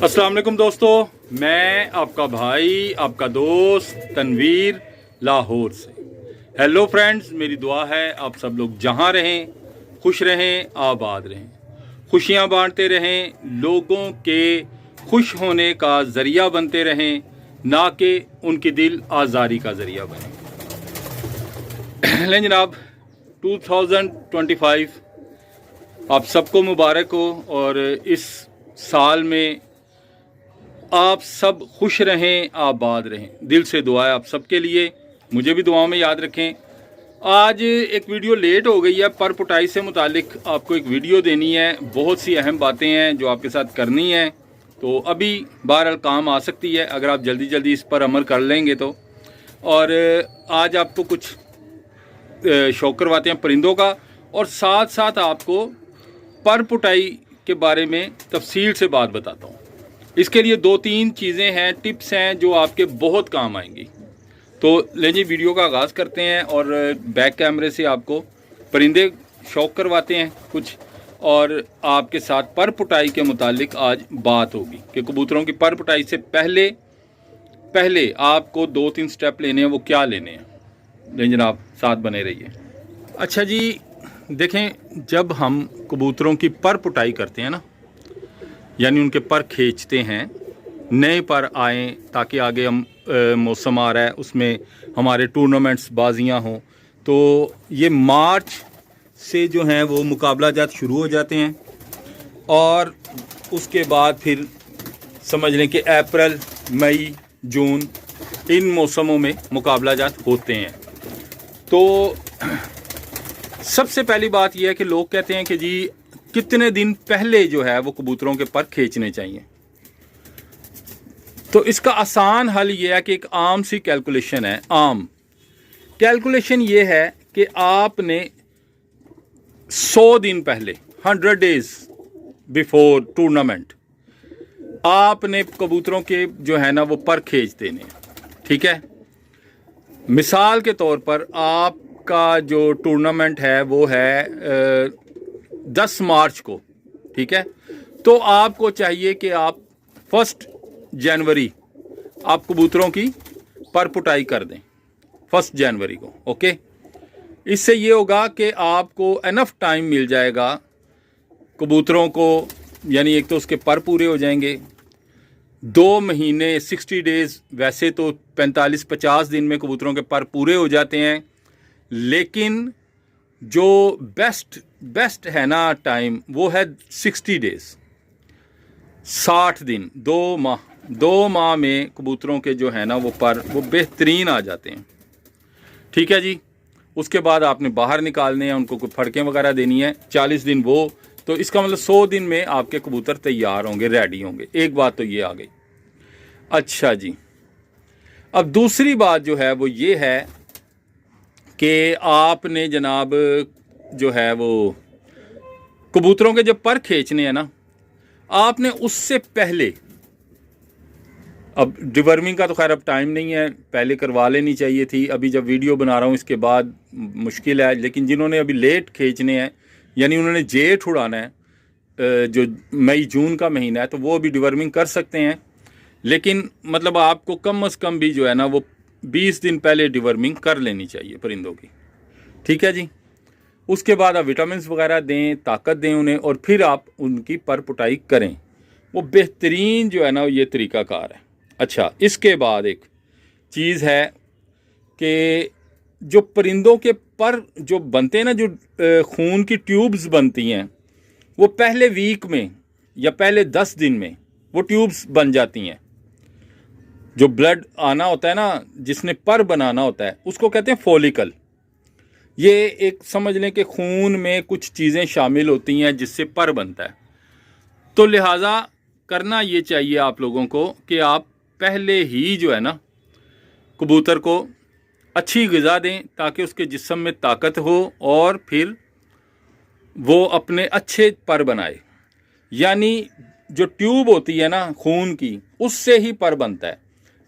अस्सलाम वालेकुम दोस्तों, मैं आपका भाई आपका दोस्त तनवीर लाहौर से। हेलो फ्रेंड्स, मेरी दुआ है आप सब लोग जहां रहें खुश रहें, आबाद रहें, खुशियां बांटते रहें, लोगों के खुश होने का ज़रिया बनते रहें, ना कि उनकी दिल आज़ारी का ज़रिया बने। लें जनाब, 2025 आप सबको मुबारक हो और इस साल में आप सब खुश रहें, आबाद रहें। दिल से दुआ है आप सबके लिए, मुझे भी दुआओं में याद रखें। आज एक वीडियो लेट हो गई है, पर पुटाई से मुतालिक आपको एक वीडियो देनी है। बहुत सी अहम बातें हैं जो आपके साथ करनी है, तो अभी बहरहाल काम आ सकती है अगर आप जल्दी जल्दी इस पर अमल कर लेंगे तो। और आज आपको कुछ शौक करवाते हैं परिंदों का, और साथ साथ आपको पर पुटाई के बारे में तफसील से बात बताता हूँ। इसके लिए 2-3 चीज़ें हैं, टिप्स हैं जो आपके बहुत काम आएंगी। तो ले जी वीडियो का आगाज़ करते हैं और बैक कैमरे से आपको परिंदे शौक करवाते हैं कुछ, और आपके साथ पर पुटाई के मुतालिक आज बात होगी कि कबूतरों की पर पुटाई से पहले आपको 2-3 स्टेप लेने हैं। वो क्या लेने हैं, ले जनाब साथ बने रहिए। अच्छा जी, देखें, जब हम कबूतरों की पर पुटाई करते हैं ना, यानी उनके पर खींचते हैं, नए पर आएँ ताकि आगे हम मौसम आ रहा है उसमें हमारे टूर्नामेंट्स बाजियां हों, तो ये मार्च से जो हैं वो मुकाबला जात शुरू हो जाते हैं, और उसके बाद फिर समझ लें कि अप्रैल, मई, जून, इन मौसमों में मुकाबला जात होते हैं। तो सबसे पहली बात यह है कि लोग कहते हैं कि जी कितने दिन पहले जो है वो कबूतरों के पर खींचने चाहिए। तो इसका आसान हल ये है कि एक आम सी कैलकुलेशन है। आम कैलकुलेशन ये है कि आपने 100 दिन पहले, 100 डेज बिफोर टूर्नामेंट, आपने कबूतरों के जो है ना वो पर खींच देने, ठीक है। मिसाल के तौर पर आपका जो टूर्नामेंट है वो है 10 मार्च को, ठीक है। तो आपको चाहिए कि आप 1 जनवरी आप कबूतरों की पर पुटाई कर दें, 1 जनवरी को, ओके। इससे ये होगा कि आपको इनफ टाइम मिल जाएगा कबूतरों को, यानी एक तो उसके पर पूरे हो जाएंगे। 2 महीने 60 डेज़, वैसे तो 45-50 दिन में कबूतरों के पर पूरे हो जाते हैं, लेकिन जो बेस्ट है ना टाइम, वो है 60 डेज़, 60 दिन, 2 माह में कबूतरों के जो है ना वो पर वो बेहतरीन आ जाते हैं, ठीक है जी। उसके बाद आपने बाहर निकालने हैं, उनको कोई फड़कें वगैरह देनी है, 40 दिन वो, तो इसका मतलब 100 दिन में आपके कबूतर तैयार होंगे, रेडी होंगे। एक बात तो ये आ गई। अच्छा जी, अब दूसरी बात जो है वो ये है कि आपने जनाब जो है वो कबूतरों के जब पर खींचने हैं ना, आपने उससे पहले, अब डिवर्मिंग का तो खैर अब टाइम नहीं है, पहले करवा लेनी चाहिए थी। अभी जब वीडियो बना रहा हूँ इसके बाद मुश्किल है, लेकिन जिन्होंने अभी लेट खींचने हैं, यानी उन्होंने जेठ उड़ाना है, जो मई जून का महीना है, तो वो अभी डिवर्मिंग कर सकते हैं। लेकिन मतलब आपको कम अज़ कम भी जो है ना वो 20 दिन पहले डिवर्मिंग कर लेनी चाहिए परिंदों की, ठीक है जी। उसके बाद आप विटामिन वगैरह दें, ताकत दें उन्हें, और फिर आप उनकी पर पुटाई करें। वो बेहतरीन जो है ना ये तरीक़ाकार है। अच्छा, इसके बाद एक चीज़ है कि जो परिंदों के पर जो बनते हैं ना, जो खून की ट्यूब्स बनती हैं, वो पहले वीक में या पहले 10 दिन में वो ट्यूब्स बन जाती हैं। जो ब्लड आना होता है ना, जिसने पर बनाना होता है, उसको कहते हैं फॉलिकल। ये एक समझ लें कि खून में कुछ चीज़ें शामिल होती हैं जिससे पर बनता है। तो लिहाजा करना ये चाहिए आप लोगों को कि आप पहले ही जो है ना कबूतर को अच्छी ग़िज़ा दें ताकि उसके जिस्म में ताकत हो और फिर वो अपने अच्छे पर बनाए। यानी जो ट्यूब होती है ना खून की, उससे ही पर बनता है।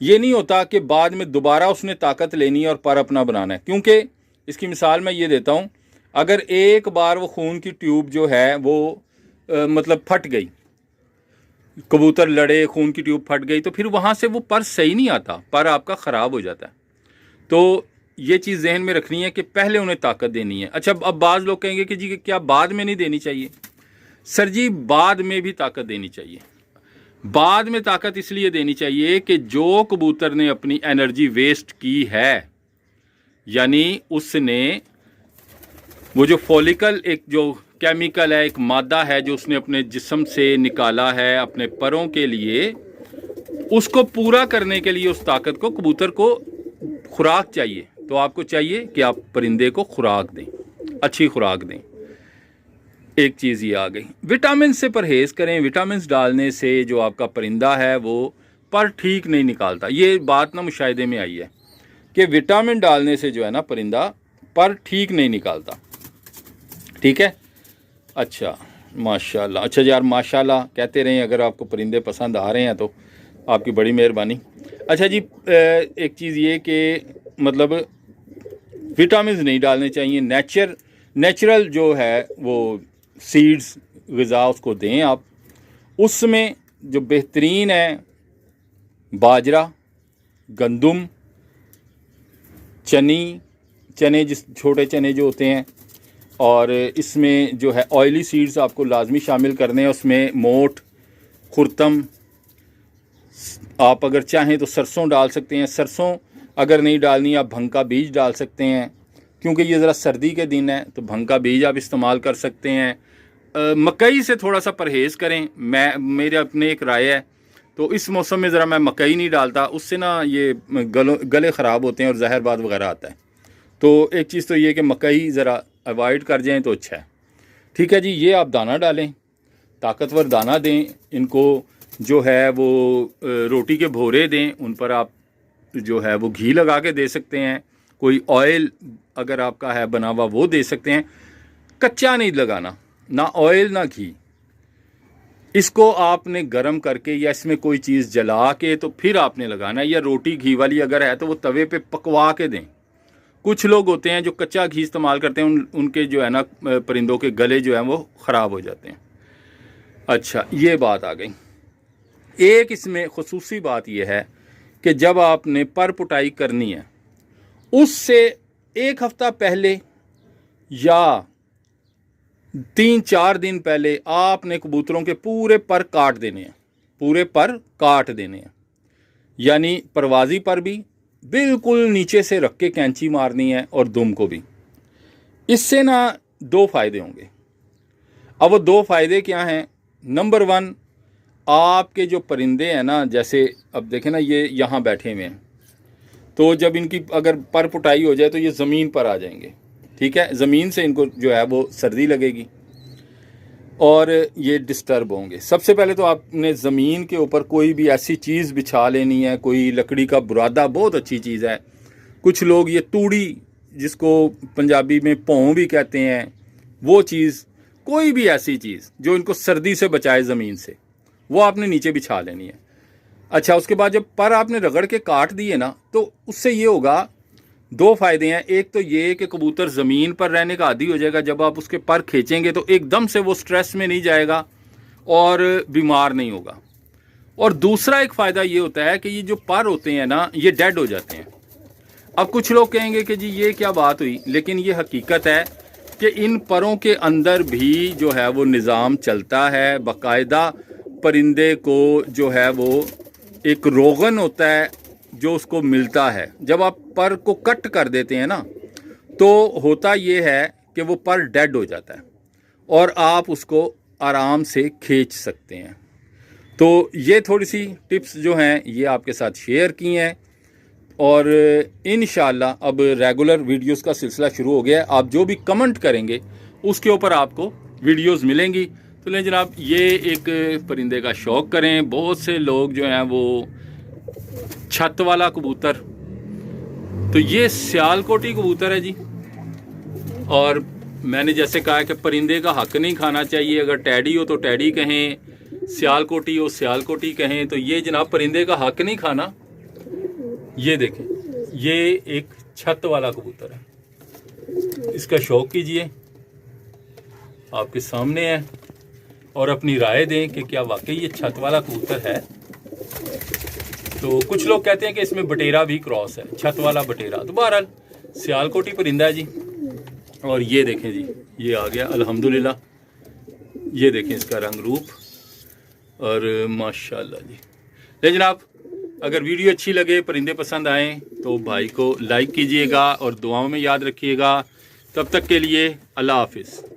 ये नहीं होता कि बाद में दोबारा उसने ताकत लेनी है और पर अपना बनाना है। क्योंकि इसकी मिसाल मैं ये देता हूँ, अगर एक बार वो खून की ट्यूब जो है वो मतलब फट गई, कबूतर लड़े, खून की ट्यूब फट गई, तो फिर वहाँ से वो पर सही नहीं आता, पर आपका ख़राब हो जाता है। तो ये चीज़ जहन में रखनी है कि पहले उन्हें ताकत देनी है। अच्छा, अब बाज़ लोग कहेंगे कि जी क्या बाद में नहीं देनी चाहिए? सर जी, बाद में भी ताकत देनी चाहिए। बाद में ताकत इसलिए देनी चाहिए कि जो कबूतर ने अपनी एनर्जी वेस्ट की है, यानी उसने वो जो फॉलिकल, एक जो केमिकल है, एक मादा है जो उसने अपने जिस्म से निकाला है अपने परों के लिए, उसको पूरा करने के लिए उस ताकत को कबूतर को खुराक चाहिए। तो आपको चाहिए कि आप परिंदे को खुराक दें, अच्छी खुराक दें। एक चीज़ ये आ गई, विटामिन से परहेज़ करें। विटामिन डालने से जो आपका परिंदा है वो पर ठीक नहीं निकालता। ये बात ना मुशाहिदे में आई है कि विटामिन डालने से जो है ना परिंदा पर ठीक नहीं निकालता। ठीक है, अच्छा माशाल्लाह। अच्छा यार, माशाल्लाह कहते रहें। अगर आपको परिंदे पसंद आ रहे हैं तो आपकी बड़ी मेहरबानी। अच्छा जी, एक चीज़ ये कि मतलब विटामिन नहीं डालने चाहिए। नेचुरल जो है वो सीड्स ग़िज़ा उसको दें आप। उसमें जो बेहतरीन है बाजरा, गंदम, चने जिस छोटे चने जो होते हैं, और इसमें जो है ऑयली सीड्स आपको लाजमी शामिल करने हैं। उसमें मोठ, खुर्तम, आप अगर चाहें तो सरसों डाल सकते हैं। सरसों अगर नहीं डालनी, आप भंग का बीज डाल सकते हैं, क्योंकि ये ज़रा सर्दी के दिन है तो भंग का बीज आप इस्तेमाल कर सकते हैं। मकई से थोड़ा सा परहेज़ करें। मेरे अपने एक राय है, तो इस मौसम में ज़रा मैं मकई नहीं डालता, उससे ना ये गले ख़राब होते हैं और जहरबाद वगैरह आता है। तो एक चीज़ तो ये कि मकई ज़रा अवॉइड कर जाएं तो अच्छा है। ठीक है जी, ये आप दाना डालें, ताकतवर दाना दें इनको। जो है वो रोटी के भोरे दें, उन पर आप जो है वो घी लगा के दे सकते हैं। कोई ऑयल अगर आपका है बना हुआ वो दे सकते हैं। कच्चा नहीं लगाना, ना ऑयल ना घी। इसको आपने गर्म करके या इसमें कोई चीज़ जला के तो फिर आपने लगाना है। या रोटी घी वाली अगर है तो वो तवे पे पकवा के दें। कुछ लोग होते हैं जो कच्चा घी इस्तेमाल करते हैं, उनके जो है ना परिंदों के गले जो हैं वो ख़राब हो जाते हैं। अच्छा, ये बात आ गई। एक इसमें खुसूसी बात यह है कि जब आपने पर पुटाई करनी है, उससे एक हफ़्ता पहले या 3-4 दिन पहले आपने कबूतरों के पूरे पर काट देने हैं। पूरे पर काट देने हैं, यानी परवाज़ी पर भी बिल्कुल नीचे से रख के कैंची मारनी है, और दुम को भी। इससे ना 2 फ़ायदे होंगे। अब वो 2 फ़ायदे क्या हैं? नंबर 1, आपके जो परिंदे हैं ना, जैसे अब देखें ना, ये यहाँ बैठे हुए हैं, तो जब इनकी अगर पर पुटाई हो जाए तो ये ज़मीन पर आ जाएंगे। ठीक है, ज़मीन से इनको जो है वो सर्दी लगेगी और ये डिस्टर्ब होंगे। सबसे पहले तो आपने ज़मीन के ऊपर कोई भी ऐसी चीज़ बिछा लेनी है। कोई लकड़ी का बुरादा बहुत अच्छी चीज़ है। कुछ लोग ये तूड़ी, जिसको पंजाबी में पौं भी कहते हैं, वो चीज़, कोई भी ऐसी चीज़ जो इनको सर्दी से बचाए ज़मीन से, वो आपने नीचे बिछा लेनी है। अच्छा, उसके बाद जब पर आपने रगड़ के काट दिए ना, तो उससे ये होगा, 2 फ़ायदे हैं। एक तो ये कि कबूतर ज़मीन पर रहने का आदी हो जाएगा। जब आप उसके पर खींचेंगे तो एकदम से वो स्ट्रेस में नहीं जाएगा और बीमार नहीं होगा। और दूसरा एक फ़ायदा ये होता है कि ये जो पर होते हैं ना, ये डेड हो जाते हैं। अब कुछ लोग कहेंगे कि जी ये क्या बात हुई, लेकिन ये हकीकत है कि इन परों के अंदर भी जो है वो निज़ाम चलता है बाकायदा। परिंदे को जो है वो एक रोगन होता है जो उसको मिलता है। जब आप पर को कट कर देते हैं ना, तो होता ये है कि वो पर डेड हो जाता है और आप उसको आराम से खींच सकते हैं। तो ये थोड़ी सी टिप्स जो हैं ये आपके साथ शेयर की हैं, और इंशाल्लाह अब रेगुलर वीडियोस का सिलसिला शुरू हो गया है। आप जो भी कमेंट करेंगे उसके ऊपर आपको वीडियोस मिलेंगी। तो ले जनाब, ये एक परिंदे का शौक़ करें। बहुत से लोग जो हैं वो छत वाला कबूतर, तो ये सियालकोटी कबूतर है जी। और मैंने जैसे कहा कि परिंदे का हक नहीं खाना चाहिए। अगर टैडी हो तो टैडी कहें, सियालकोटी हो सियालकोटी कहें। तो ये जनाब परिंदे का हक नहीं खाना। ये देखें, ये एक छत वाला कबूतर है। इसका शौक़ कीजिए, आपके सामने है। और अपनी राय दें कि क्या वाकई ये छत वाला कबूतर है। तो कुछ लोग कहते हैं कि इसमें बटेरा भी क्रॉस है, छत वाला बटेरा। तो बहरहाल सियालकोटी परिंदा है जी। और ये देखें जी, ये आ गया अल्हम्दुलिल्लाह। ये देखें इसका रंग रूप और माशाल्लाह जी। ले जनाब, अगर वीडियो अच्छी लगे, परिंदे पसंद आएँ तो भाई को लाइक कीजिएगा और दुआओं में याद रखिएगा। तब तक के लिए अल्लाह हाफिज़।